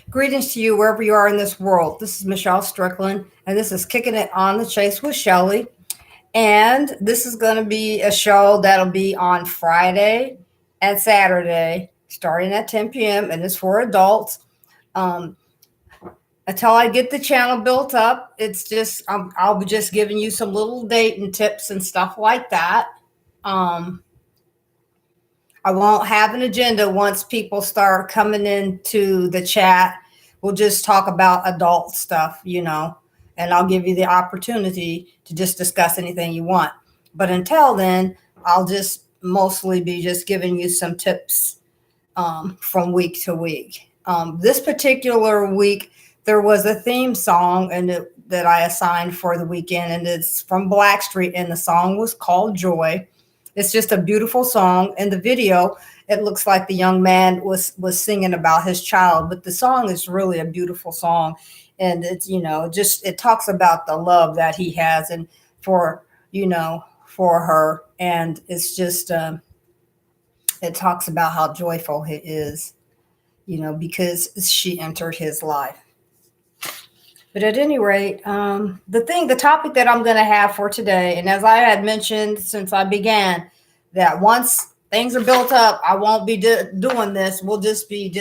Greetings to you wherever you are in this world. This is Michelle Strickland, and this is Kicking It on the Chase with Chelle. And this is going to be a show that'll be on Friday and Saturday, starting at 10 p.m., and it's for adults. Um, until I get the channel built up, it's just I'll be just giving you some little dating tips and stuff like that. Um, I won't have an agenda once people start coming into the chat. We'll just talk about adult stuff, and I'll give you the opportunity to just discuss anything you want. But until then, I'll just mostly be just giving you some tips from week to week. This particular week, there was a theme song that I assigned for the weekend, and it's from Blackstreet, and the song was called Joy. It's just a beautiful song. In the video, it looks like the young man was singing about his child, but the song is really a beautiful song, and it's just it talks about the love that he has and for her, and it's just it talks about how joyful he is, because she entered his life. But at any rate, the topic that I'm going to have for today, and as I had mentioned since I began, that once things are built up, I won't be doing this. We'll just be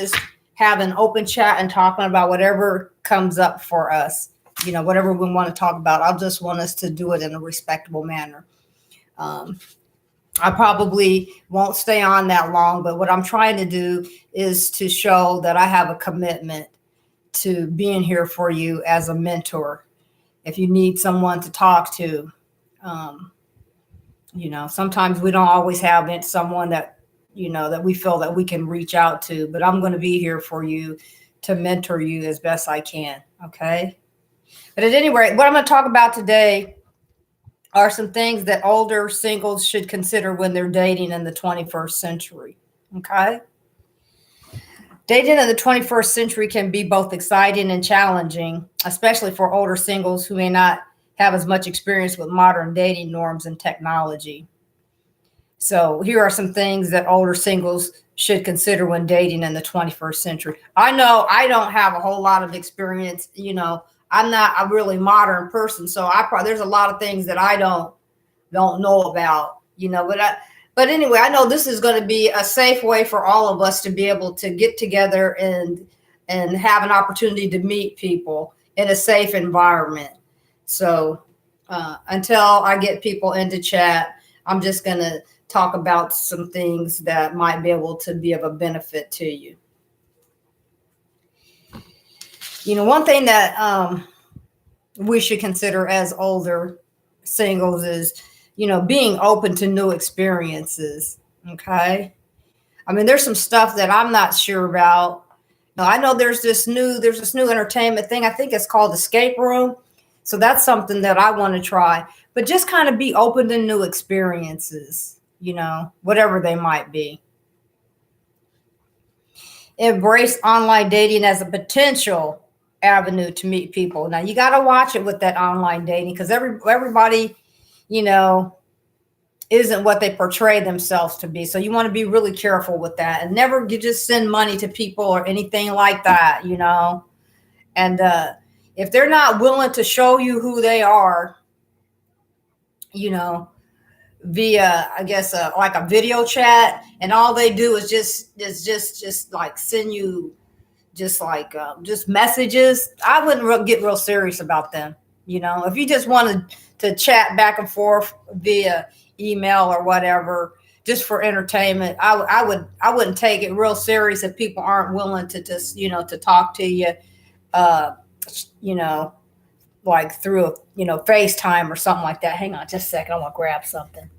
having open chat and talking about whatever comes up for us. Whatever we want to talk about. I'll just want us to do it in a respectable manner. I probably won't stay on that long, but what I'm trying to do is to show that I have a commitment to being here for you as a mentor. If you need someone to talk to, sometimes we don't always have someone that, that we feel that we can reach out to, but I'm going to be here for you to mentor you as best I can. Okay. But at any rate, what I'm going to talk about today are some things that older singles should consider when they're dating in the 21st century. Okay. Dating in the 21st century can be both exciting and challenging, especially for older singles who may not have as much experience with modern dating norms and technology. So here are some things that older singles should consider when dating in the 21st century. I know I don't have a whole lot of experience. I'm not a really modern person, so there's a lot of things that I don't know about. But anyway, I know this is going to be a safe way for all of us to be able to get together and have an opportunity to meet people in a safe environment. So until I get people into chat, I'm just going to talk about some things that might be able to be of a benefit to you. One thing that we should consider as older singles is being open to new experiences. Okay. I mean, there's some stuff that I'm not sure about. I know there's this new entertainment thing. I think it's called Escape Room. So that's something that I want to try, but just kind of be open to new experiences, whatever they might be. Embrace online dating as a potential avenue to meet people. Now you got to watch it with that online dating, because everybody, isn't what they portray themselves to be. So you want to be really careful with that, and never just send money to people or anything like that, and if they're not willing to show you who they are, via, I guess, like a video chat, and all they do is just like send you just messages, I wouldn't get real serious about them. If you just wanted to chat back and forth via email or whatever, just for entertainment, I wouldn't take it real serious if people aren't willing to just, to talk to you, like through, FaceTime or something like that. Hang on just a second. I want to grab something.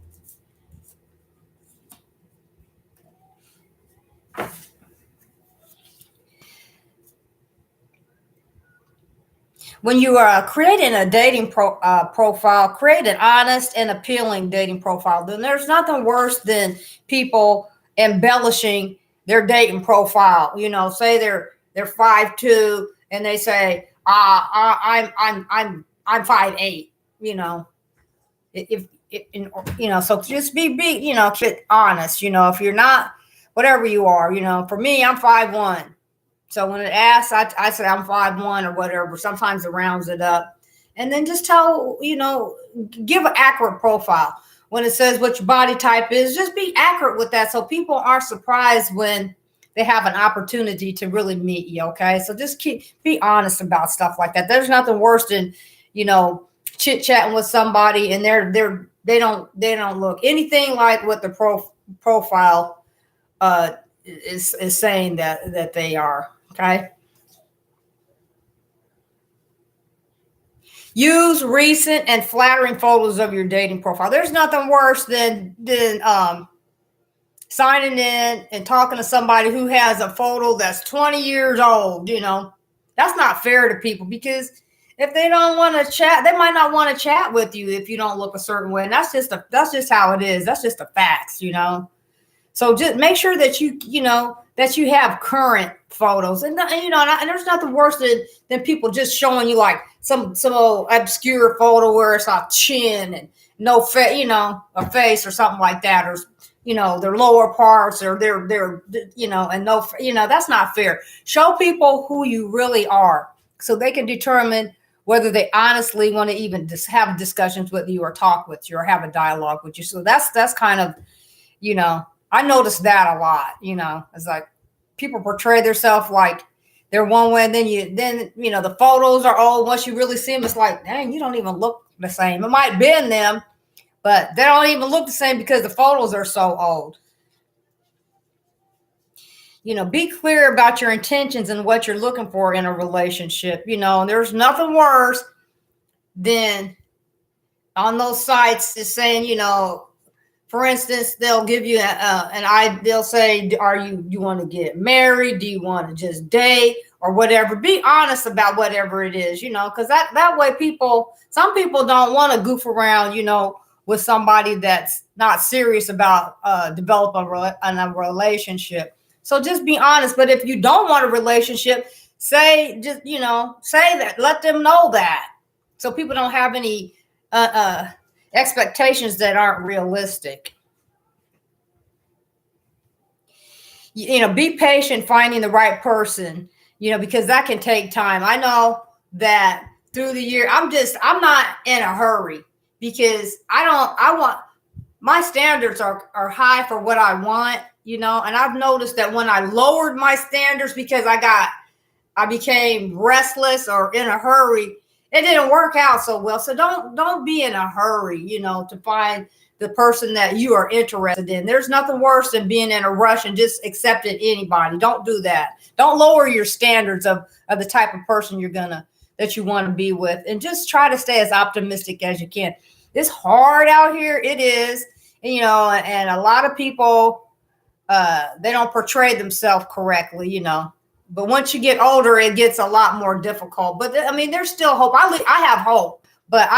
When you are creating a dating profile, create an honest and appealing dating profile. Then there's nothing worse than people embellishing their dating profile. Say they're 5'2" and they say, I'm 5'8". So just be keep it honest. If you're not, whatever you are, for me, I'm 5'1". So when it asks, I say I'm 5'1" or whatever. Sometimes it rounds it up. And then just tell, give an accurate profile. When it says what your body type is, just be accurate with that so people aren't surprised when they have an opportunity to really meet you, okay? So just be honest about stuff like that. There's nothing worse than, chit-chatting with somebody and they don't look anything like what the profile is saying that they are, okay? Use recent and flattering photos of your dating profile. There's nothing worse than signing in and talking to somebody who has a photo that's 20 years old. That's not fair to people, because if they don't want to chat, they might not want to chat with you if you don't look a certain way. And that's just how it is. That's just the facts, So just make sure that that you have current photos, and there's nothing worse than people just showing you like some old obscure photo where it's a chin and no face, a face or something like that, or their lower parts or their and no, that's not fair. Show people who you really are so they can determine whether they honestly want to even just have discussions with you or talk with you or have a dialogue with you. So that's kind of, I noticed that a lot. It's like people portray themselves like they're one way, and then the photos are old. Once you really see them, it's like, dang, you don't even look the same. It might have been them, but they don't even look the same because the photos are so old. Be clear about your intentions and what you're looking for in a relationship. And there's nothing worse than on those sites is saying, for instance, they'll give you they'll say, you want to get married? Do you want to just date or whatever? Be honest about whatever it is, because that way some people don't want to goof around, with somebody that's not serious about developing a relationship. So just be honest. But if you don't want a relationship, say that, let them know that, so people don't have any expectations that aren't realistic. Be patient finding the right person, because that can take time. I know that through the year, I'm not in a hurry, because my standards are high for what I want, and I've noticed that when I lowered my standards because I became restless or in a hurry, it didn't work out so well. So don't be in a hurry, to find the person that you are interested in. There's nothing worse than being in a rush and just accepting anybody. Don't do that. Don't lower your standards of the type of person that you want to be with, and just try to stay as optimistic as you can. It's hard out here. It is, and a lot of people, they don't portray themselves correctly, But once you get older, it gets a lot more difficult. But there's still hope. I have hope, but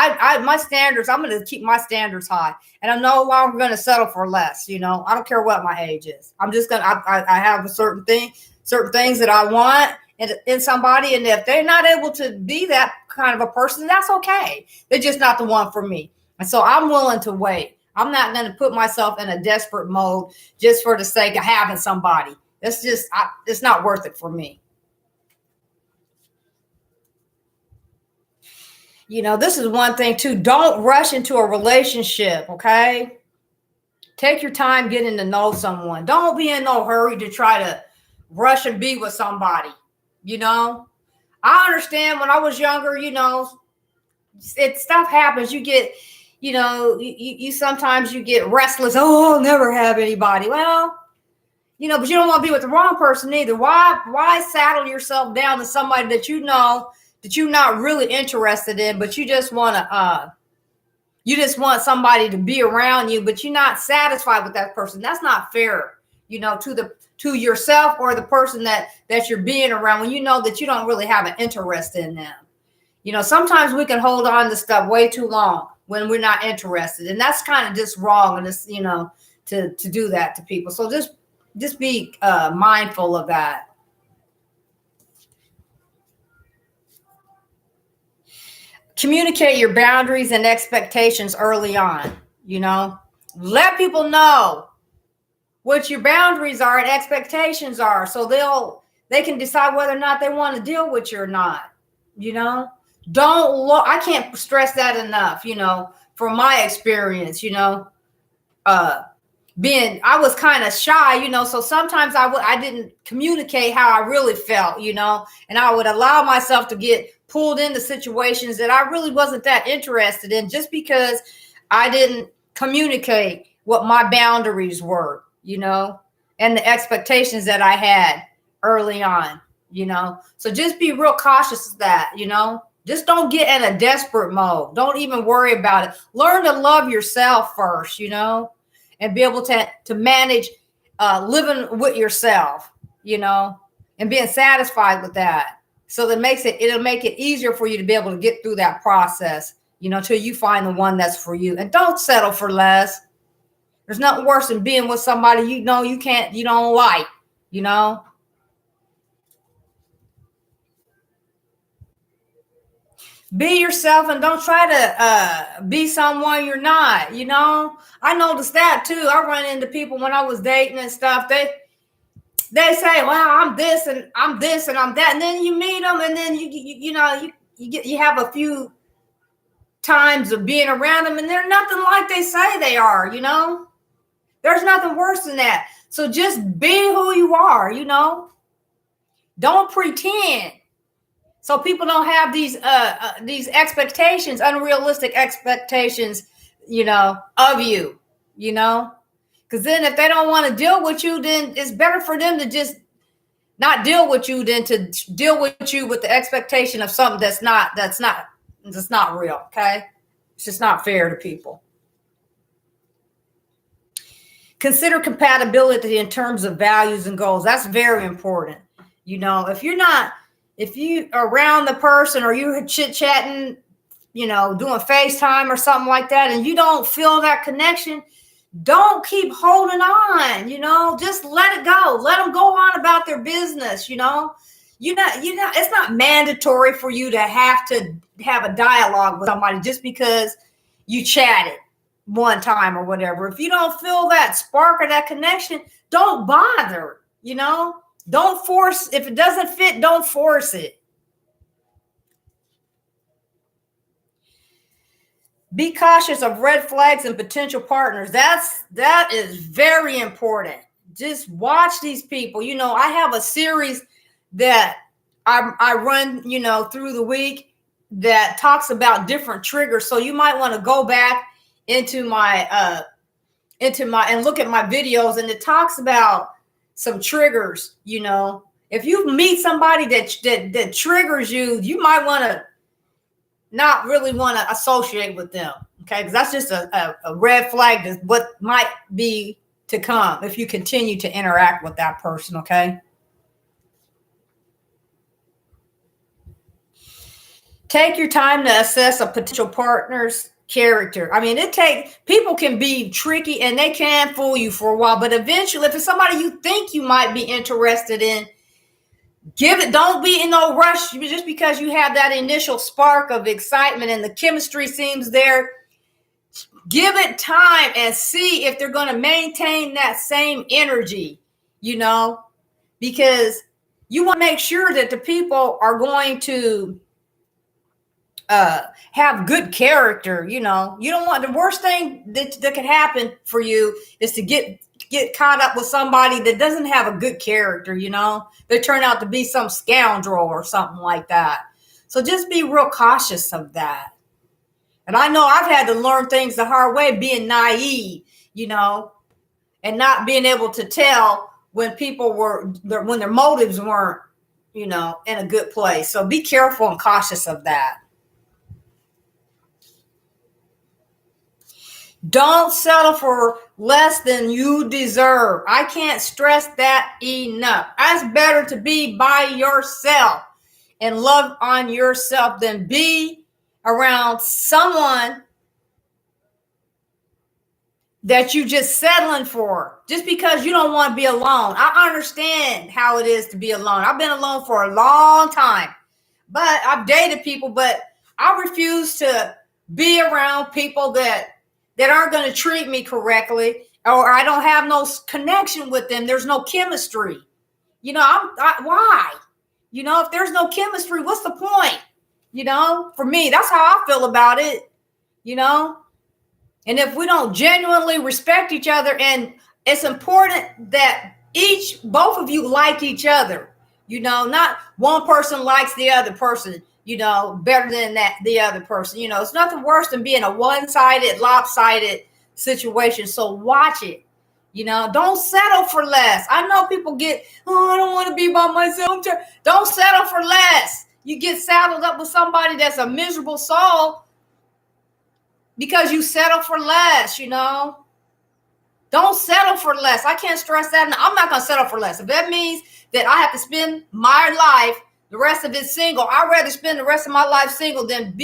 my standards, I'm going to keep my standards high, and I'm no longer going to settle for less. I don't care what my age is. I'm just going to, I have certain things that I want in somebody. And if they're not able to be that kind of a person, that's okay. They're just not the one for me. And so I'm willing to wait. I'm not going to put myself in a desperate mode just for the sake of having somebody. It's just, it's not worth it for me. This is one thing too. Don't rush into a relationship, okay? Take your time getting to know someone. Don't be in no hurry to try to rush and be with somebody. I understand when I was younger, stuff happens. You get, you sometimes you get restless. Oh, I'll never have anybody. Well, but you don't want to be with the wrong person either. Why saddle yourself down to somebody that that you're not really interested in, but you just want somebody to be around you, but you're not satisfied with that person. That's not fair, to yourself or the person that you're being around, when you know that you don't really have an interest in them. Sometimes we can hold on to stuff way too long when we're not interested, and that's kind of just wrong. And it's, to do that to people. So just be mindful of that. Communicate your boundaries and expectations early on. Let people know what your boundaries are and expectations are, so They can decide whether or not they want to deal with you or not. You know, don't look. I can't stress that enough. You know, from my experience, you know, uh, I was kind of shy, you know, so sometimes I didn't communicate how I really felt, you know, and I would allow myself to get pulled into situations that I really wasn't that interested in just because I didn't communicate what my boundaries were, you know, and the expectations that I had early on, you know. So just be real cautious of that, you know. Just don't get in a desperate mode. Don't even worry about it. Learn to love yourself first, you know, and be able to manage living with yourself, you know, and being satisfied with that. So that it'll make it easier for you to be able to get through that process, you know, till you find the one that's for you. And don't settle for less. There's nothing worse than being with somebody you know you don't like, you know. Be yourself and don't try to be someone you're not, you know. I noticed that too. I run into people when I was dating and stuff. They say, "Well, I'm this and I'm this and I'm that," and then you meet them, and then you know you have a few times of being around them, and they're nothing like they say they are. You know, there's nothing worse than that. So just be who you are. You know, don't pretend. So people don't have these expectations, unrealistic expectations, you know, of you. You know, because then if they don't want to deal with you, then it's better for them to just not deal with you than to deal with you with the expectation of something that's not real. Okay, it's just not fair to people. Consider compatibility in terms of values and goals. That's very important. You know, if you are around the person or you're chit chatting, you know, doing FaceTime or something like that, and you don't feel that connection, don't keep holding on, you know, just let it go. Let them go on about their business, you know. It's not mandatory for you to have a dialogue with somebody just because you chatted one time or whatever. If you don't feel that spark or that connection, don't bother, you know. Don't force. If it doesn't fit, don't force it. Be cautious of red flags and potential partners. That is very important. Just watch these people. You know, I have a series that I run, you know, through the week that talks about different triggers. So you might want to go back into my and look at my videos, and it talks about some triggers. You know, if you meet somebody that triggers you, you might want to not really want to associate with them. Okay, because that's just a red flag to what might be to come if you continue to interact with that person. Okay. Take your time to assess a potential partner's character. I mean, people can be tricky and they can fool you for a while, but eventually, if it's somebody you think you might be interested in, don't be in no rush just because you have that initial spark of excitement and the chemistry seems there. Give it time and see if they're going to maintain that same energy, you know, because you want to make sure that the people are going to have good character. You know, you don't want the worst thing that could happen for you is to get caught up with somebody that doesn't have a good character. You know, they turn out to be some scoundrel or something like that. So just be real cautious of that. And I know I've had to learn things the hard way, being naive, you know, and not being able to tell when when their motives weren't, you know, in a good place. So be careful and cautious of that. Don't settle for less than you deserve. I can't stress that enough. It's better to be by yourself and love on yourself than be around someone that you just settling for just because you don't want to be alone. I understand how it is to be alone. I've been alone for a long time, but I've dated people, but I refuse to be around people that aren't going to treat me correctly, or I don't have no connection with them. There's no chemistry. Why? If there's no chemistry, what's the point? For me, that's how I feel about it, and if we don't genuinely respect each other, and it's important that both of you like each other, not one person likes the other person, better than the other person. It's nothing worse than being a one-sided, lopsided situation. So watch it. Don't settle for less. I know people I don't want to be by myself. Don't settle for less. You get saddled up with somebody that's a miserable soul because you settle for less, Don't settle for less. I can't stress that. And I'm not going to settle for less. If that means that I have to spend my life, the rest of it single, I'd rather spend the rest of my life single than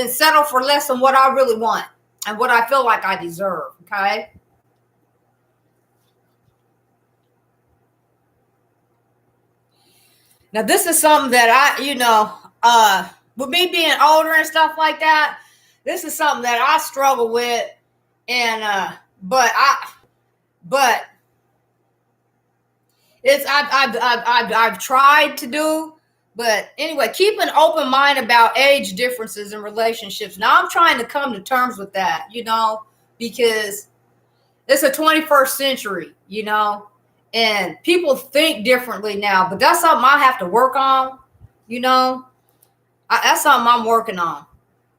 settle for less than what I really want and what I feel like I deserve. Okay. Now, this is something that with me being older and stuff like that, this is something that I struggle with. And, but it's, I've tried to do, but anyway, keep an open mind about age differences in relationships. Now I'm trying to come to terms with that, because it's a 21st century, and people think differently now, but that's something I have to work on, that's something I'm working on.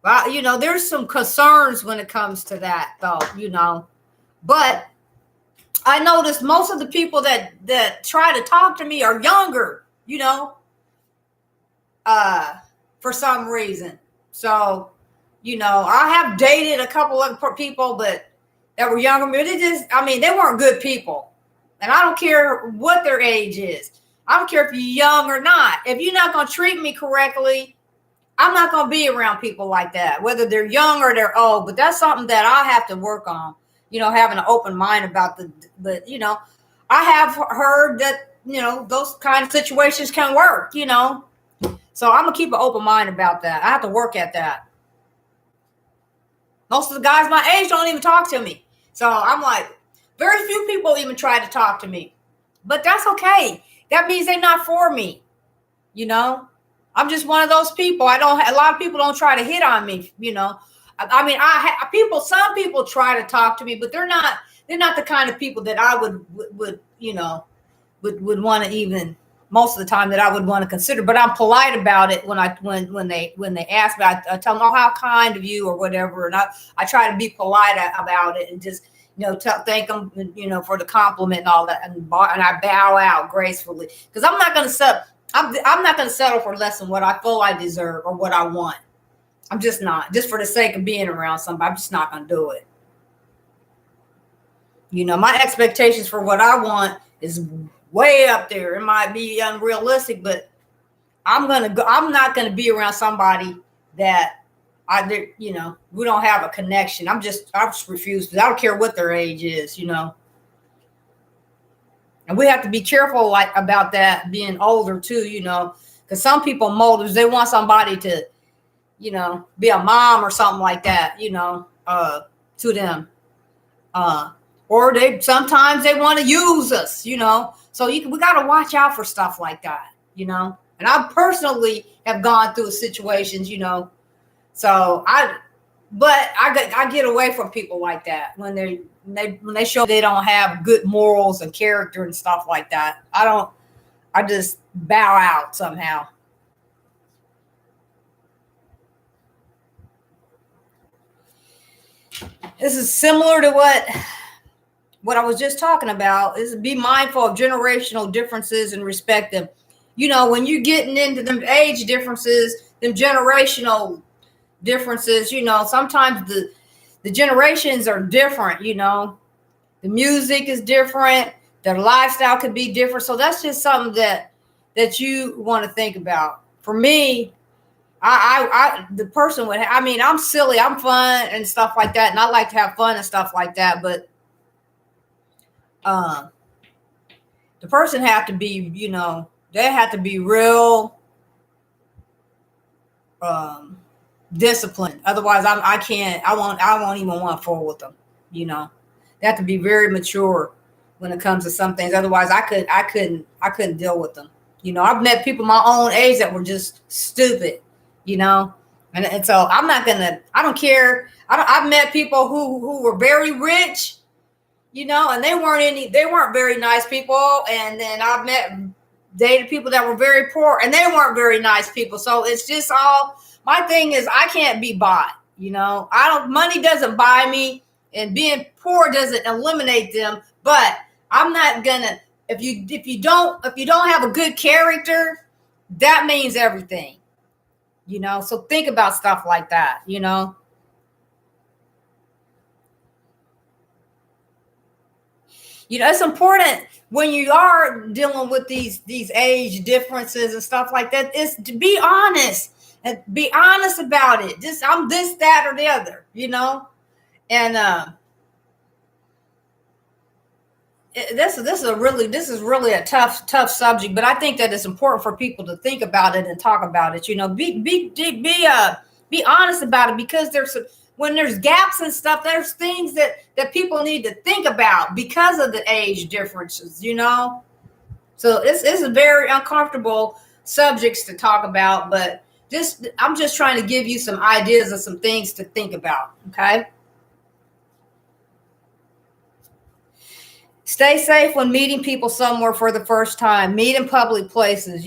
But, there's some concerns when it comes to that though, but I noticed most of the people that try to talk to me are younger, for some reason. So, I have dated a couple of people, but that were younger. But they weren't good people. And I don't care what their age is. I don't care if you're young or not. If you're not going to treat me correctly, I'm not going to be around people like that, whether they're young or they're old. But that's something that I have to work on, having an open mind about but I have heard that, those kind of situations can work, So I'm going to keep an open mind about that. I have to work at that. Most of the guys my age don't even talk to me. So I'm like, very few people even try to talk to me. But that's okay. That means they're not for me. I'm just one of those people. A lot of people don't try to hit on me, some people try to talk to me, but they're not the kind of people that I would want to even, most of the time, that I would want to consider. But I'm polite about it when they ask me. I tell them, "Oh, how kind of you," or whatever, and I try to be polite about it and just thank them for the compliment and all that, and I bow out gracefully, because I'm not going to settle. I'm not going to settle for less than what I feel I deserve or what I want. I'm just not, just for the sake of being around somebody. I'm just not going to do it. My expectations for what I want is way up there. It might be unrealistic, but I'm not going to be around somebody that we don't have a connection. I just refuse. I don't care what their age is, And we have to be careful about that, being older too, because some people molders, they want somebody to, be a mom or something like that, to them. Or sometimes they want to use us, So we got to watch out for stuff like that, And I personally have gone through situations, So I get away from people like that when they show they don't have good morals and character and stuff like that. I just bow out somehow. This is similar to what I was just talking about. Is be mindful of generational differences and respect them. When you're getting into them age differences, them generational differences, sometimes the generations are different, the music is different, their lifestyle could be different. So that's just something that you want to think about. For me, the person I'm silly, I'm fun and stuff like that, and I like to have fun and stuff like that, but the person have to be, they have to be real disciplined. Otherwise, I won't even want to fool with them. They have to be very mature, when it comes to some things. Otherwise, I couldn't deal with them. I've met people my own age that were just stupid, you know, and so I don't care. I've met people who were very rich, and they weren't very nice people. And then I've dated people that were very poor and they weren't very nice people. So it's just my thing is I can't be bought, money doesn't buy me, and being poor doesn't eliminate them. But I'm not gonna, if you don't have a good character, that means everything, so think about stuff like that. It's important when you are dealing with these age differences and stuff like that, is to be honest and be honest about it. Just I'm this, that, or the other, and this is really a tough subject, but I think that it's important for people to think about it and talk about it. Be honest about it, because when there's gaps and stuff, there's things that people need to think about because of the age differences. So it's a very uncomfortable subjects to talk about, but I'm just trying to give you some ideas of some things to think about. Okay. Stay safe when meeting people somewhere for the first time. Meet in public places,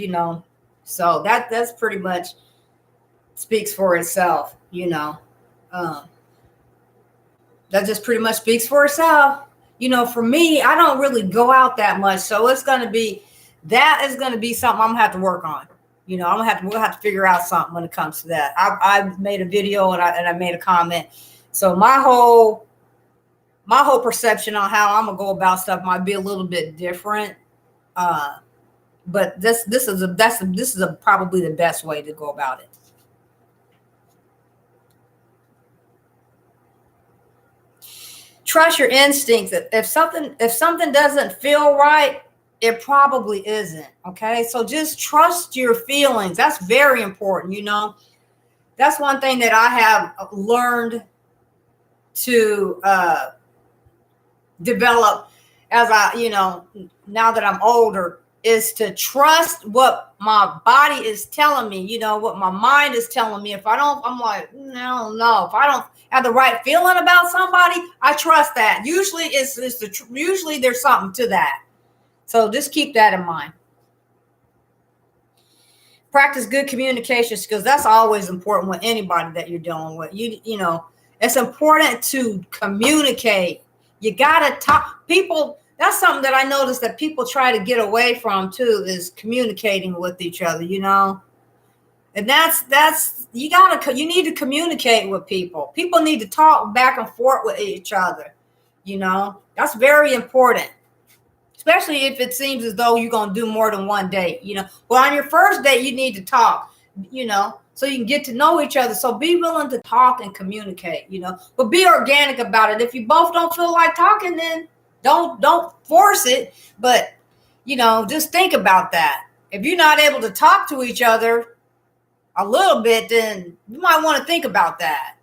So that's pretty much speaks for itself, That just pretty much speaks for itself. For me, I don't really go out that much, so that is going to be something I'm gonna have to work on. We'll have to figure out something when it comes to that. I made a video and I made a comment. So my whole perception on how I'm gonna go about stuff might be a little bit different, but this is probably the best way to go about it. Trust your instincts. If something doesn't feel right, it probably isn't. Okay, so just trust your feelings. That's very important. That's one thing that I have learned to develop as now that I'm older, is to trust what my body is telling me, what my mind is telling me. If I don't, I'm like, no. If I don't have the right feeling about somebody, I trust that. Usually usually there's something to that. So just keep that in mind. Practice good communication skills. That's always important with anybody that you're dealing with. It's important to communicate. You gotta talk. People, that's something that I noticed that people try to get away from too, is communicating with each other, And that's you need to communicate with people. People need to talk back and forth with each other. That's very important. Especially if it seems as though you're going to do more than one date, Well, on your first date, you need to talk, so you can get to know each other. So be willing to talk and communicate, but be organic about it. If you both don't feel like talking, then don't force it. But, just think about that. If you're not able to talk to each other a little bit, then you might want to think about that.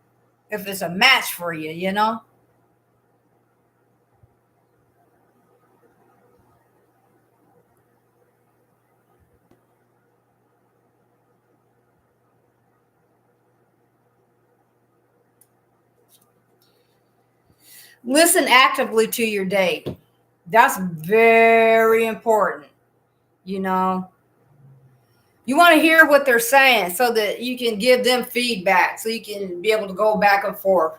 If it's a match for you, Listen actively to your date. That's very important. You want to hear what they're saying so that you can give them feedback, so you can be able to go back and forth,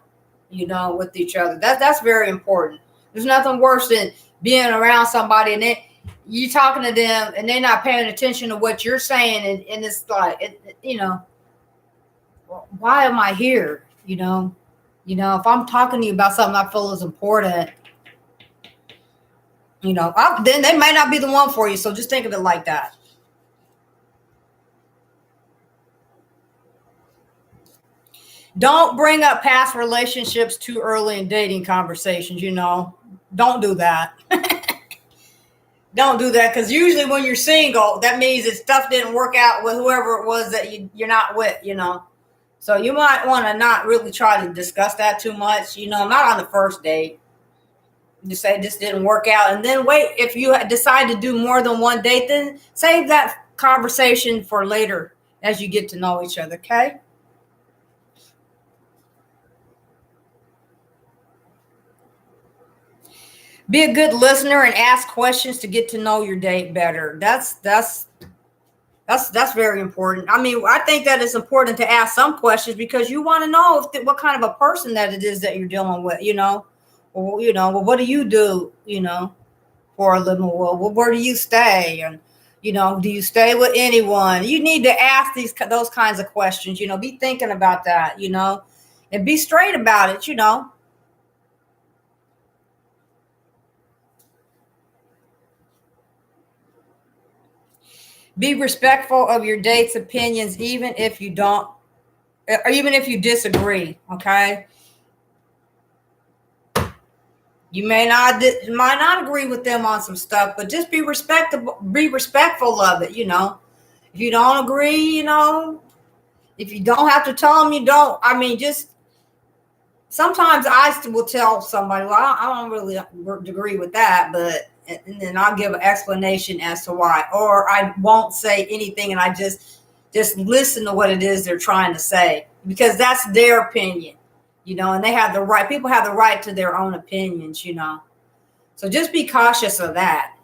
with each other. That's very important. There's nothing worse than being around somebody and you talking to them and they're not paying attention to what you're saying. And it's like, why am I here? If I'm talking to you about something I feel is important, then they might not be the one for you. So just think of it like that. Don't bring up past relationships too early in dating conversations. Don't do that. Don't do that, because usually when you're single, that means that stuff didn't work out with whoever it was that you're not with. So you might want to not really try to discuss that too much. Not on the first date. You say this didn't work out, and then wait. If you decide to do more than one date, then save that conversation for later as you get to know each other. Okay. Be a good listener and ask questions to get to know your date better. That's very important. I mean, I think that it's important to ask some questions because you want to know what kind of a person that it is that you're dealing with. Or well, what do you do? For a living. Well, where do you stay? And do you stay with anyone? You need to ask those kinds of questions. Be thinking about that. And be straight about it. Be respectful of your date's opinions, even if you don't, or even if you disagree. Okay. You might not agree with them on some stuff, but just be respectful of it. If you don't agree, if you don't have to tell them, you don't. I mean, just sometimes I will tell somebody, well, I don't really agree with that, but and then I'll give an explanation as to why, or I won't say anything, and I just listen to what it is they're trying to say, because that's their opinion, and they have the right. People have the right to their own opinions, So just be cautious of that.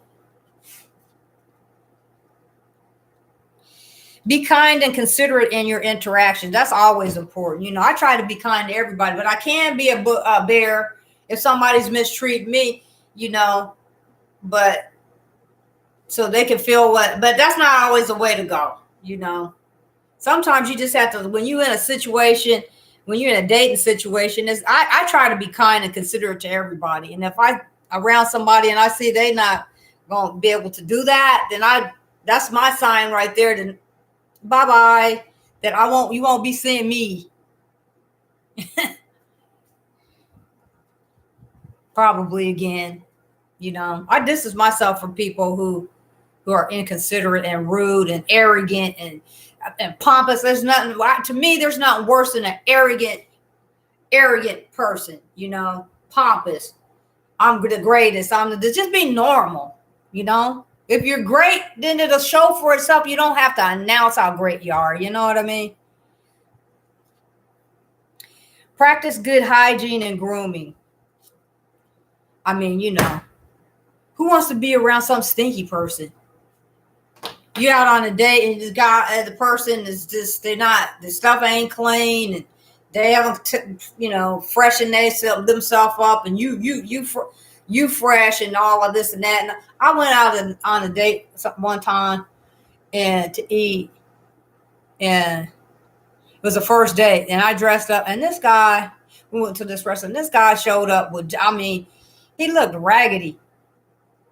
Be kind and considerate in your interactions. That's always important. I try to be kind to everybody, but I can be a bear if somebody's mistreating me, but so they can feel but that's not always the way to go. Sometimes you just have to, when you're in a situation, when you're in a dating situation, I try to be kind and considerate to everybody. And if I around somebody and I see they not going to be able to do that, then that's my sign right there. Then bye-bye, that you won't be seeing me probably again. I distance myself from people who are inconsiderate and rude and arrogant and pompous. There's nothing, to me, there's nothing worse than an arrogant person, pompous. I'm the greatest. Just be normal, If you're great, then it'll show for itself. You don't have to announce how great you are. You know what I mean? Practice good hygiene and grooming. I mean, who wants to be around some stinky person? You out on a date and the person is just, the stuff ain't clean, and they haven't, freshened themselves up, and you fresh and all of this and that. And I went out on a date one time and to eat, and it was the first date, and I dressed up, and this guy, we went to this restaurant, this guy showed up with, he looked raggedy,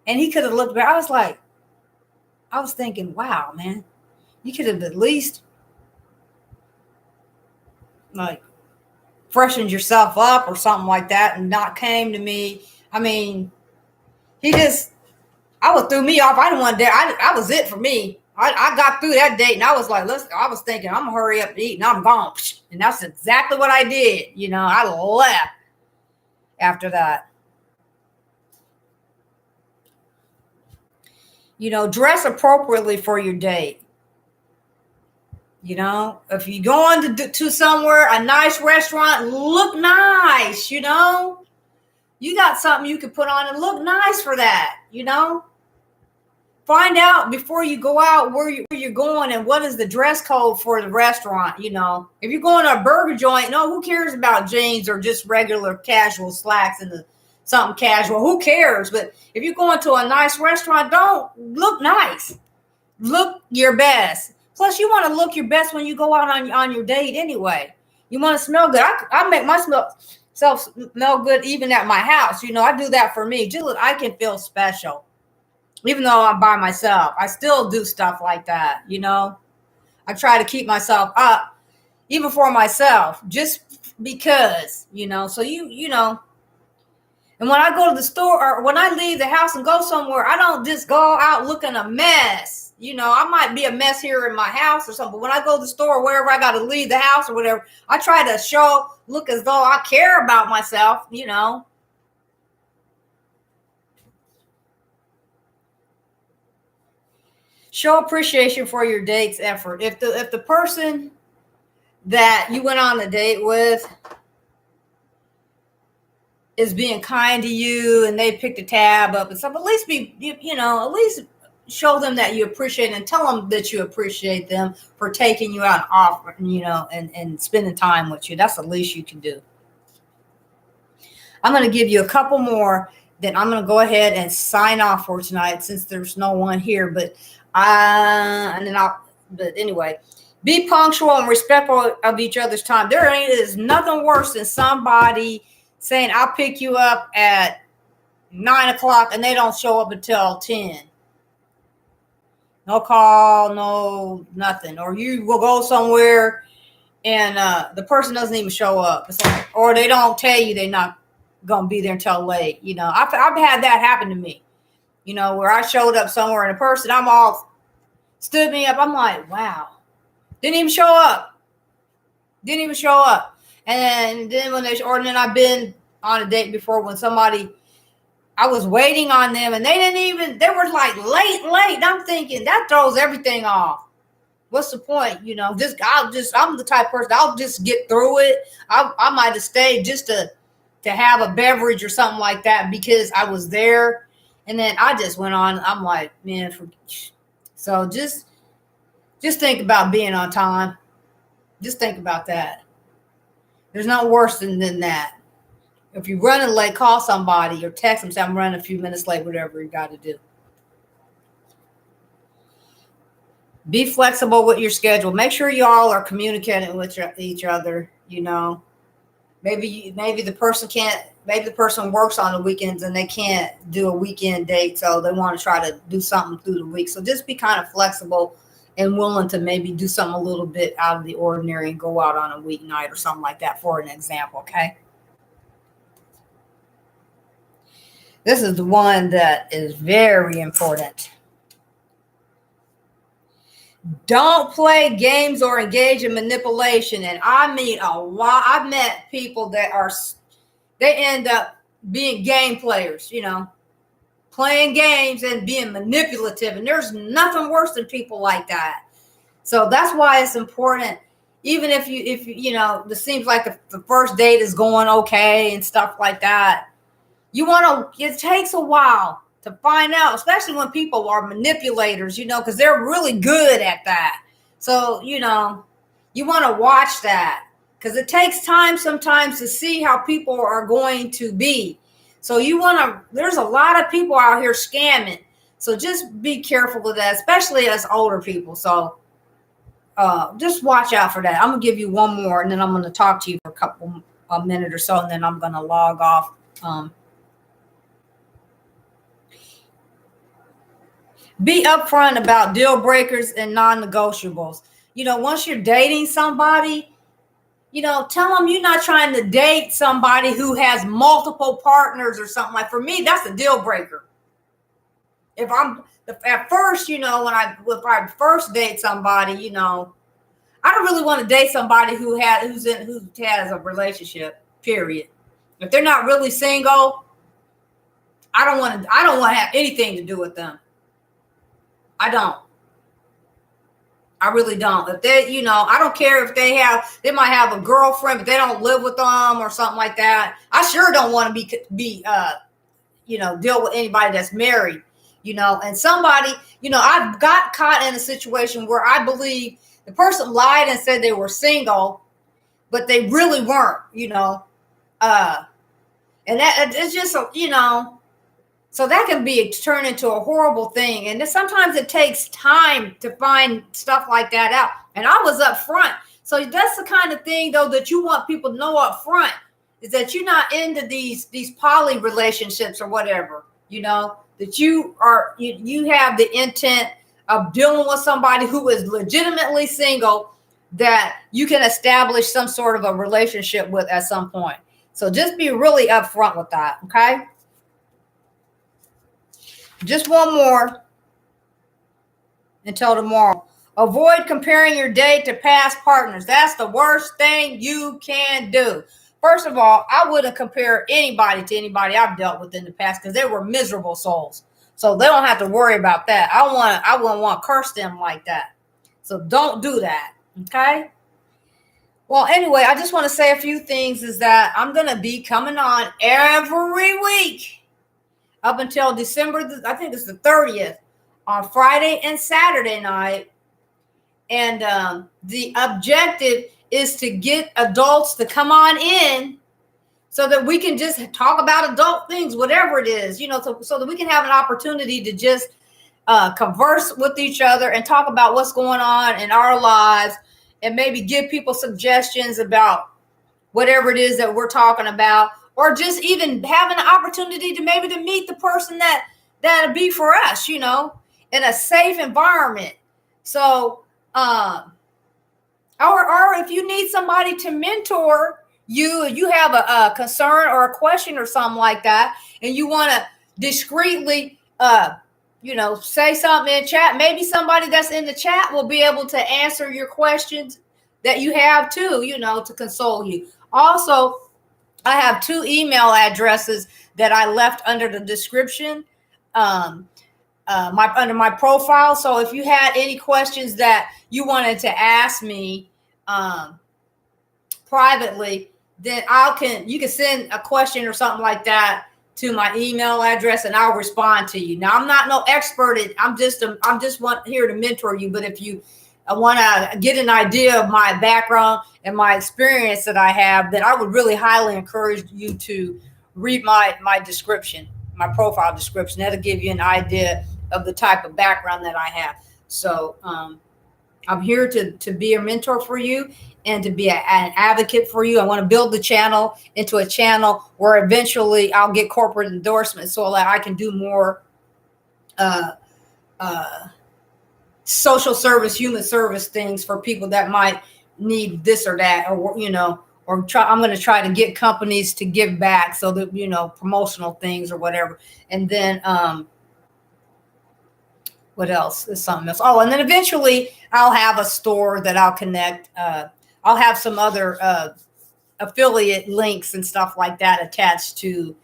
and he could have looked better. I was thinking, wow, man, you could have at least freshened yourself up or something like that, and not came to me. I mean, threw me off. I didn't want to date. I was it for me. I got through that date, and I was like, I was thinking, I'm gonna hurry up and eat, and I'm gone. And that's exactly what I did. I left after that. Dress appropriately for your date. If you're going to somewhere, a nice restaurant, look nice. You got something you can put on and look nice for that. Find out before you go out where you're going and what is the dress code for the restaurant. If you're going to a burger joint, no, who cares about jeans or just regular casual slacks and something casual? Who cares? But if you're going to a nice restaurant, don't look nice. Look your best. Plus, you want to look your best when you go out on your date anyway. You want to smell good. I make myself smell good even at my house. I do that for me. Just I can feel special. Even though I'm by myself, I still do stuff like that. I try to keep myself up, even for myself, just because, so and when I go to the store or when I leave the house and go somewhere, I don't just go out looking a mess. I might be a mess here in my house or something, but when I go to the store, wherever I got to leave the house or whatever, I try to look as though I care about myself, Show appreciation for your date's effort. If the person that you went on a date with is being kind to you and they picked a tab up and stuff, at least at least show them that you appreciate and tell them that you appreciate them for taking you out and offering, and spending time with you. That's the least you can do. I'm going to give you a couple more, then I'm going to go ahead and sign off for tonight since there's no one here. But anyway, be punctual and respectful of each other's time. There is nothing worse than somebody saying, I'll pick you up at 9 o'clock and they don't show up until 10. No call, no nothing. Or you will go somewhere and the person doesn't even show up. It's like, or they don't tell you they're not going to be there until late. I've had that happen to me, where I showed up somewhere and the person I'm all stood me up. I'm like, wow, didn't even show up. And then then I've been on a date before when I was waiting on them and they were like late. I'm thinking that throws everything off. What's the point? I'm the type of person, I'll just get through it. I might have stayed just to have a beverage or something like that because I was there. And then I just went on. I'm like, man, so just think about being on time. Just think about that. There's nothing worse than that. If you're running late, call somebody or text them, say, I'm running a few minutes late, whatever you got to do. Be flexible with your schedule. Make sure you all are communicating with each other. Maybe the person works on the weekends and they can't do a weekend date, so they want to try to do something through the week. So just be kind of flexible and willing to maybe do something a little bit out of the ordinary and go out on a weeknight or something like that, for an example, okay? This is the one that is very important. Don't play games or engage in manipulation. And I mean a lot. I've met people that they end up being game players, playing games and being manipulative. And there's nothing worse than people like that. So that's why it's important. Even if this seems like the first date is going okay and stuff like that, it takes a while to find out, especially when people are manipulators, because they're really good at that. So, you want to watch that because it takes time sometimes to see how people are going to be. So there's a lot of people out here scamming. So just be careful of that, especially as older people. So just watch out for that. I'm going to give you one more and then I'm going to talk to you for a minute or so and then I'm going to log off. Be upfront about deal breakers and non-negotiables. Once you're dating somebody, tell them you're not trying to date somebody who has multiple partners or something. Like, for me, that's a deal breaker. If at first, if I first date somebody, I don't really want to date somebody who has a relationship, period. If they're not really single, I don't want to have anything to do with them. I don't. I really don't. If they, I don't care if they might have a girlfriend, but they don't live with them or something like that. I sure don't want to be deal with anybody that's married, and somebody, I've got caught in a situation where I believe the person lied and said they were single, but they really weren't, and that it's just, so that can be turned into a horrible thing. And sometimes it takes time to find stuff like that out. And I was up front. So that's the kind of thing, though, that you want people to know up front, is that you're not into these poly relationships or whatever, that you have the intent of dealing with somebody who is legitimately single that you can establish some sort of a relationship with at some point. So just be really upfront with that, okay? Just one more until tomorrow. Avoid comparing your date to past partners. That's the worst thing you can do. First of all, I wouldn't compare anybody to anybody I've dealt with in the past because they were miserable souls. So they don't have to worry about that. I wouldn't want to curse them like that. So don't do that. Okay. Well, anyway, I just want to say a few things is that I'm going to be coming on every week up until December, I think it's the 30th, on Friday and Saturday night. And the objective is to get adults to come on in so that we can just talk about adult things, whatever it is, so that we can have an opportunity to just converse with each other and talk about what's going on in our lives, and maybe give people suggestions about whatever it is that we're talking about, or just even having an opportunity to maybe to meet the person that'll be for us, in a safe environment. So, or if you need somebody to mentor you have a concern or a question or something like that, and you want to discreetly, say something in chat, maybe somebody that's in the chat will be able to answer your questions that you have too, to console you. Also, I have 2 email addresses that I left under the description, under my profile. So if you had any questions that you wanted to ask me privately, then you can send a question or something like that to my email address, and I'll respond to you. Now, I'm not no expert. I'm just here to mentor you. But if you want to get an idea of my background and my experience that I have, then I would really highly encourage you to read my description, my profile description. That'll give you an idea of the type of background that I have. So I'm here to be a mentor for you and to be an advocate for you. I want to build the channel into a channel where eventually I'll get corporate endorsements so that I can do more social service, human service things for people that might need this or that, or I'm going to try to get companies to give back, so that promotional things or whatever. And then what else is something else? Oh, and then eventually I'll have a store that I'll connect. I'll have some other affiliate links and stuff like that attached to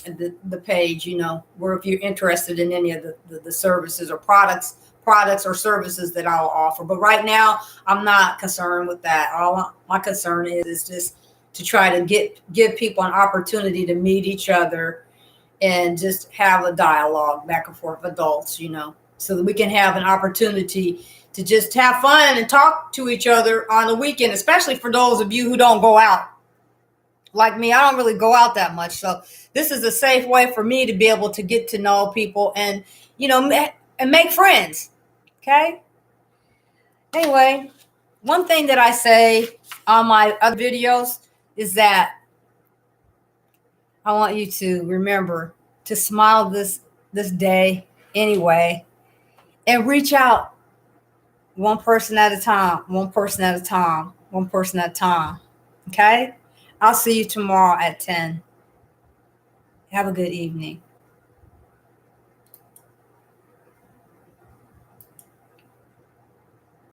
the page, where if you're interested in any of the services or products or services that I'll offer. But right now, I'm not concerned with that. All my concern is just to try to give people an opportunity to meet each other and just have a dialogue back and forth with adults, so that we can have an opportunity to just have fun and talk to each other on the weekend, especially for those of you who don't go out. Like me, I don't really go out that much. So this is a safe way for me to be able to get to know people and, and make friends. Okay. Anyway, one thing that I say on my other videos is that I want you to remember to smile this day anyway, and reach out one person at a time, one person at a time, one person at a time. Okay? I'll see you tomorrow at 10. Have a good evening.